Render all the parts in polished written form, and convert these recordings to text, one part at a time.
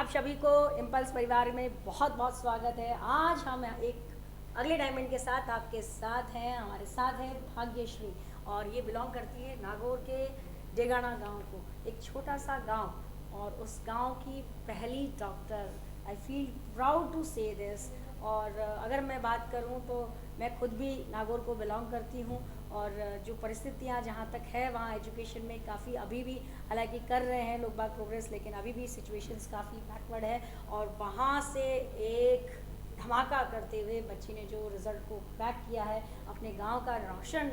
आप सभी को इम्पल्स परिवार में बहुत बहुत स्वागत है। आज हम एक अगले डायमंड के साथ आपके साथ हैं। हमारे साथ है भाग्यश्री और ये बिलोंग करती है नागौर के डेगाना गांव को, एक छोटा सा गांव, और उस गांव की पहली doctor. I feel proud to say this. और अगर मैं बात करूं तो मैं खुद भी नागौर को बिलोंग करती हूं, और जो परिस्थितियां जहां तक है वहां एजुकेशन में काफ़ी अभी भी, हालांकि कर रहे हैं लोग बाग प्रोग्रेस, लेकिन अभी भी सिचुएशंस काफ़ी बैकवर्ड है। और वहाँ से एक धमाका करते हुए बच्ची ने जो रिज़ल्ट को क्रैक किया है, अपने गांव का रोशन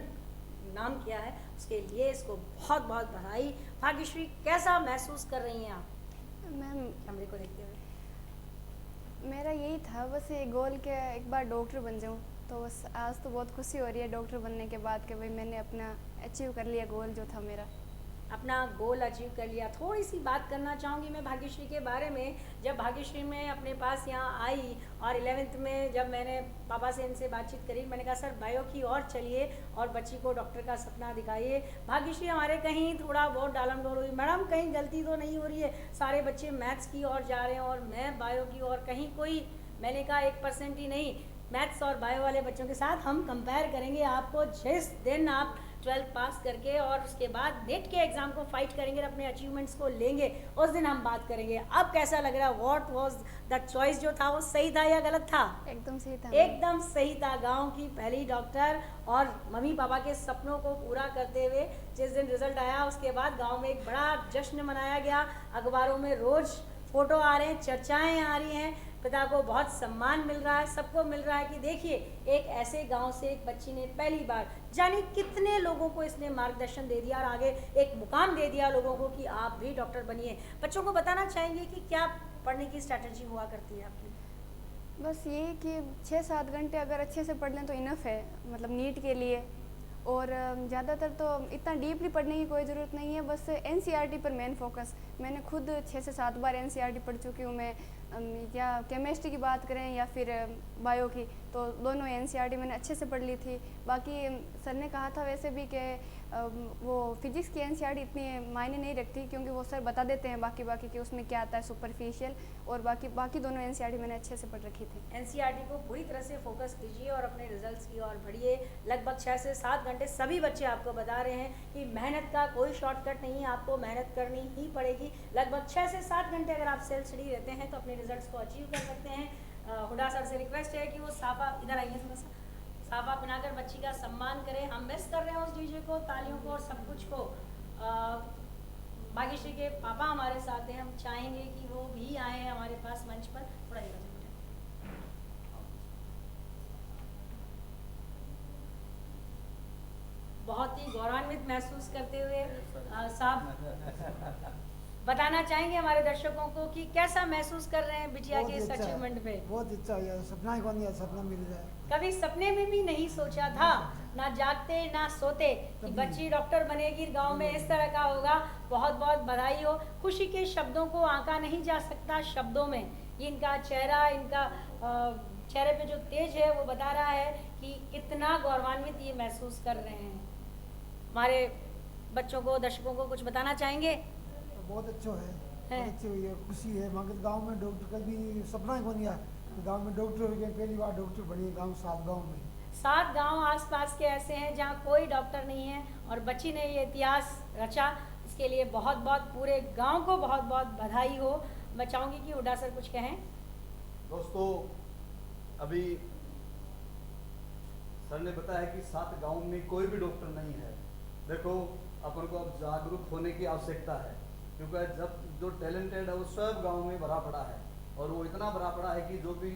नाम किया है, उसके लिए इसको बहुत बहुत बधाई। भाग्यश्री, कैसा महसूस कर रही हैं आप मैम? कैमरे को देखते हुए? मेरा यही था बस ये गोल के एक बार डॉक्टर बन जाऊं, तो बस आज तो बहुत खुशी हो रही है डॉक्टर बनने के बाद कि भाई मैंने अपना अचीव कर लिया गोल जो था मेरा। अपना गोल अचीव कर लिया। थोड़ी सी बात करना चाहूँगी मैं भाग्यश्री के बारे में। जब भाग्यश्री में अपने पास यहाँ आई और 11th में जब मैंने पापा से इनसे बातचीत करी, मैंने कहा सर बायो की और चलिए और बच्ची को डॉक्टर का सपना दिखाइए। भाग्यश्री हमारे कहीं थोड़ा बहुत डालम डोल हुई, मैडम कहीं गलती तो नहीं हो रही है, सारे बच्चे मैथ्स की ओर जा रहे हैं और मैं बायो की ओर, कहीं कोई, मैंने कहा 1% ही नहीं, मैथ्स और बायो वाले बच्चों के साथ हम कंपेयर करेंगे आपको। जिस दिन आप 12th पास करके और उसके बाद नेट के एग्ज़ाम को फाइट करेंगे, अपने अचीवमेंट्स को लेंगे, उस दिन हम बात करेंगे। अब कैसा लग रहा है? व्हाट वाज द चॉइस जो था वो सही था या गलत था? एकदम सही था। एकदम सही था। गांव की पहली डॉक्टर और मम्मी पापा के सपनों को पूरा करते हुए जिस दिन रिजल्ट आया, उसके बाद गांव में एक बड़ा जश्न मनाया गया। अखबारों में रोज़ फोटो आ रहे हैं, चर्चाएं आ रही हैं, पिता को बहुत सम्मान मिल रहा है, सबको मिल रहा है कि देखिए एक ऐसे गांव से एक बच्ची ने पहली बार, जाने कितने लोगों को इसने मार्गदर्शन दे दिया और आगे एक मुकाम दे दिया लोगों को कि आप भी डॉक्टर बनिए। बच्चों को बताना चाहेंगे कि क्या पढ़ने की स्ट्रैटेजी हुआ करती है आपकी? बस ये कि 6-7 घंटे अगर अच्छे से पढ़ लें तो इनफ है, मतलब नीट के लिए। और ज़्यादातर तो इतना डीपली पढ़ने की कोई ज़रूरत नहीं है, बस एनसीईआरटी पर मेन फोकस। मैंने खुद 6 से 7 बार एनसीईआरटी पढ़ चुकी हूँ मैं। या केमिस्ट्री की बात करें या फिर बायो की, तो दोनों एनसीईआरटी मैंने अच्छे से पढ़ ली थी। बाकी सर ने कहा था वैसे भी कि वो फिजिक्स की एनसीईआरटी इतनी मायने नहीं रखती, क्योंकि वो सर बता देते हैं बाकी कि उसमें क्या आता है सुपरफिशियल, और बाकी दोनों एनसीईआरटी मैंने अच्छे से पढ़ रखी थी। एनसीईआरटी को पूरी तरह से फोकस कीजिए और अपने रिजल्ट्स की ओर बढ़िए। लगभग 6 से 7 घंटे सभी बच्चे आपको बता रहे हैं कि मेहनत का कोई शॉर्टकट नहीं है, आपको मेहनत करनी ही पड़ेगी। लगभग 6 से 7 घंटे अगर आप सेल्फ स्टडी रहते हैं तो अपने रिजल्ट्स को अचीव कर सकते हैं। हुडा सर से रिक्वेस्ट है कि वो साफा इधर आइए, थोड़ा सा साफा पहनाकर बच्ची का सम्मान करें। हम मिस कर रहे हैं उस डीजे को, तालियों को और सब कुछ को। भाग्यश्री के पापा हमारे साथ हैं, हम चाहेंगे कि वो भी आए हमारे पास मंच पर। थोड़ा ही बहुत ही गौरवान्वित महसूस करते हुए साहब बताना चाहेंगे हमारे दर्शकों को कि कैसा महसूस कर रहे हैं बिटिया के इस अचीवमेंट पे? बहुत अच्छा हुआ, सपना ही बन गया, सपना मिल जाए। कभी सपने में भी नहीं सोचा था, ना जागते ना सोते, कि बच्ची डॉक्टर बनेगी, गांव में इस तरह का होगा। बहुत बहुत बधाई हो। खुशी के शब्दों को आंका नहीं जा सकता शब्दों में। ये इनका चेहरा, इनका चेहरे पे जो तेज है वो बता रहा है कि कितना गौरवान्वित ये महसूस कर रहे हैं। हमारे बच्चों को, दर्शकों को कुछ बताना चाहेंगे? बहुत अच्छा है, बहुत अच्छी हुई है, खुशी है। मगर गांव में डॉक्टर का भी सपना ही बन गया, गांव में डॉक्टर हो गए, पहली बार डॉक्टर बनी गांव, 7 गांव में। 7 गांव आसपास के ऐसे हैं जहां कोई डॉक्टर नहीं है और बच्ची ने ये इतिहास रचा। इसके लिए बहुत बहुत पूरे गांव को बहुत बहुत बधाई हो। मैं चाहूँगी कि हुड्डा सर कुछ कहें। दोस्तों, अभी सर ने बताया कि 7 गांव में कोई भी डॉक्टर नहीं है। देखो, अपन को अब जागरूक होने की आवश्यकता है, क्योंकि जब जो टैलेंटेड है वो सब गांव में भरा पड़ा है, और वो इतना भरा पड़ा है कि जो भी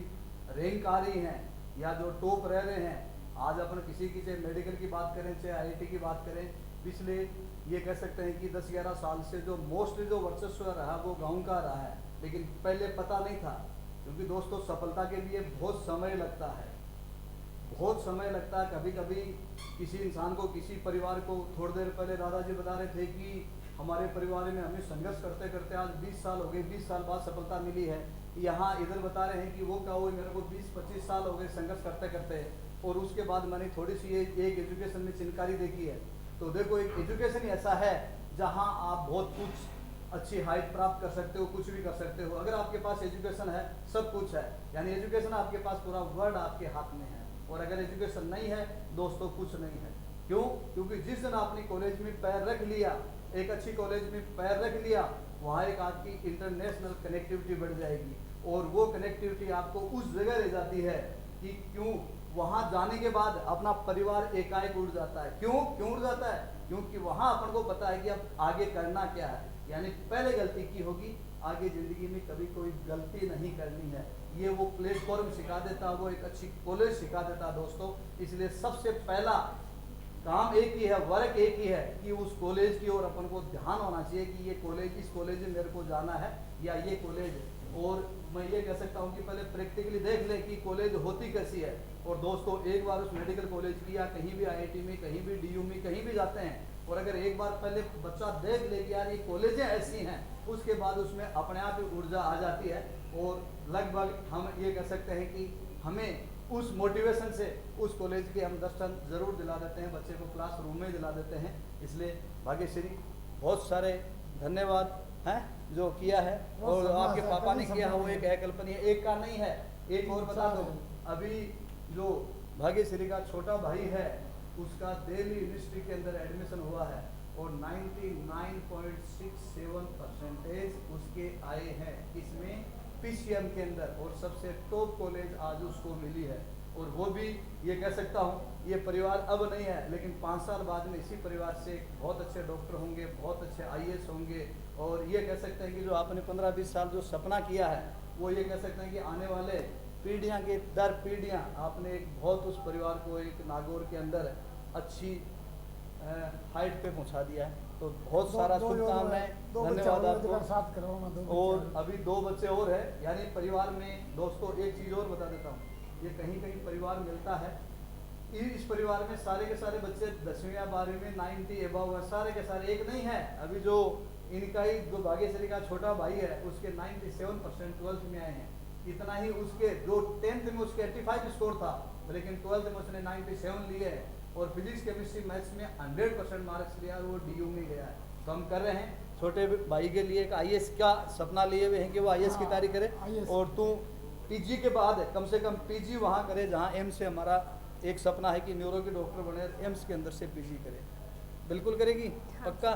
रैंक आ रही हैं या जो टॉप रह रहे हैं, आज अपन किसी की चाहे मेडिकल की बात करें, चाहे आईआईटी की बात करें, पिछले ये कह सकते हैं कि 10-11 साल से जो मोस्टली जो वर्चस्व रहा वो गाँव का रहा है। लेकिन पहले पता नहीं था, क्योंकि दोस्तों सफलता के लिए बहुत समय लगता है, बहुत समय लगता है। कभी कभी किसी इंसान को, किसी परिवार को, थोड़ी देर पहले दादाजी बता रहे थे कि हमारे परिवार में हमें संघर्ष करते करते आज 20 साल हो गए, 20 साल बाद सफलता मिली है। यहाँ इधर बता रहे हैं कि वो क्या हुआ, मेरे को 20-25 साल हो गए संघर्ष करते करते, और उसके बाद मैंने थोड़ी सी एक एजुकेशन में चिनकारी देखी है। तो देखो, एक एजुकेशन ऐसा है जहाँ आप बहुत कुछ अच्छी हाइट प्राप्त कर सकते हो, कुछ भी कर सकते हो। अगर आपके पास एजुकेशन है, सब कुछ है, यानी एजुकेशन आपके पास, पूरा वर्ल्ड आपके हाथ में है। और अगर एजुकेशन नहीं है दोस्तों, कुछ नहीं है। क्यों? क्योंकि जिस दिन आपने कॉलेज में पैर रख लिया, एक अच्छी कॉलेज में पैर रख लिया, वहाँ एक आपकी इंटरनेशनल कनेक्टिविटी बढ़ जाएगी। और वो कनेक्टिविटी आपको उस जगह ले जाती है कि क्यों वहाँ जाने के बाद अपना परिवार एकाएक उड़ जाता है। क्यों उड़ जाता है? क्योंकि वहाँ अपन को पता है कि अब आगे करना क्या है। यानी पहले गलती की होगी, आगे जिंदगी में कभी कोई गलती नहीं करनी है। ये वो प्लेटफॉर्म सिखा देता, वो एक अच्छी कॉलेज सिखा देता दोस्तों। इसलिए सबसे पहला काम एक ही है, वर्क एक ही है कि उस कॉलेज की ओर अपन को ध्यान होना चाहिए कि ये कॉलेज, इस कॉलेज में मेरे को जाना है या ये कॉलेज है। और मैं ये कह सकता हूँ कि पहले प्रैक्टिकली देख ले कि कॉलेज होती कैसी है। और दोस्तों एक बार उस मेडिकल कॉलेज की या कहीं भी IIT में, कहीं भी DU में, कहीं भी जाते हैं, और अगर एक बार पहले बच्चा देख ले कि यार ये कॉलेजें ऐसी हैं, उसके बाद उसमें अपने आप ही ऊर्जा आ जाती है। और लगभग हम ये कह सकते हैं कि हमें उस मोटिवेशन से उस कॉलेज के हम दर्शन जरूर दिला देते हैं, बच्चे को क्लासरूम में दिला देते हैं। इसलिए भाग्यश्री बहुत सारे धन्यवाद हैं जो किया है। और आपके पापा ने किया है वो एक अकल्पनीय, एक का नहीं है। एक और बता दो, अभी जो भाग्यश्री का छोटा भाई है उसका दिल्ली यूनिवर्सिटी के अंदर एडमिशन हुआ है और 99.67% उसके आए हैं इसमें PCM के अंदर। और सबसे टॉप कॉलेज आज उसको मिली है। और वो भी ये कह सकता हूँ, ये परिवार अब नहीं है, लेकिन 5 साल बाद में इसी परिवार से बहुत अच्छे डॉक्टर होंगे, बहुत अच्छे IAS होंगे। और ये कह सकते हैं कि जो आपने 15-20 साल जो सपना किया है, वो ये कह सकते हैं कि आने वाले पीढ़ियाँ के दर पीढ़ियाँ आपने एक बहुत उस परिवार को एक नागौर के अंदर अच्छी हाइट पे पहुंचा दिया है। तो बहुत सारा शुभकामनाएं, धन्यवाद आपको। और अभी 2 बच्चे और है, यानी परिवार में दोस्तों एक चीज़ और बता देता हूँ, ये कहीं कहीं परिवार मिलता है। इस परिवार में सारे के सारे बच्चे 10वीं या 12वीं में 90 एबव है, सारे के सारे। एक नहीं है, अभी जो इनका ही जो भाग्यश्री का छोटा भाई है उसके 97% 12th में आए हैं। इतना ही उसके जो 10th में उसके 85 स्कोर था, लेकिन 12th में उसने 97 लिए है। और फिजिक्स केमिस्ट्री मैथ्स में 100% मार्क्स लिया और वो DU में गया है। तो हम कर रहे हैं छोटे भाई के लिए एक IAS का सपना लिए हुए हैं कि वो IAS की तैयारी करे। और तू PG के बाद कम से कम PG वहाँ करे जहाँ एम्स से हमारा एक सपना है कि न्यूरो के डॉक्टर बने, एम्स के अंदर से PG करे। बिल्कुल करेगी? पक्का?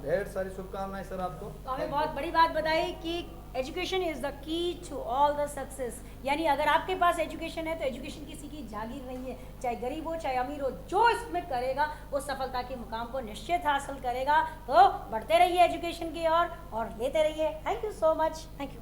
ढेर सारी शुभकामनाएं सर आपको। तो हमें बहुत बड़ी बात बताई कि education is the key to all the success. यानी अगर आपके पास एजुकेशन है तो एजुकेशन किसी की जागीर नहीं है, चाहे गरीब हो चाहे अमीर हो, जो इसमें करेगा वो सफलता के मुकाम को निश्चित हासिल करेगा। तो बढ़ते रहिए एजुकेशन की ओर और लेते रहिए। Thank you so much. Thank you.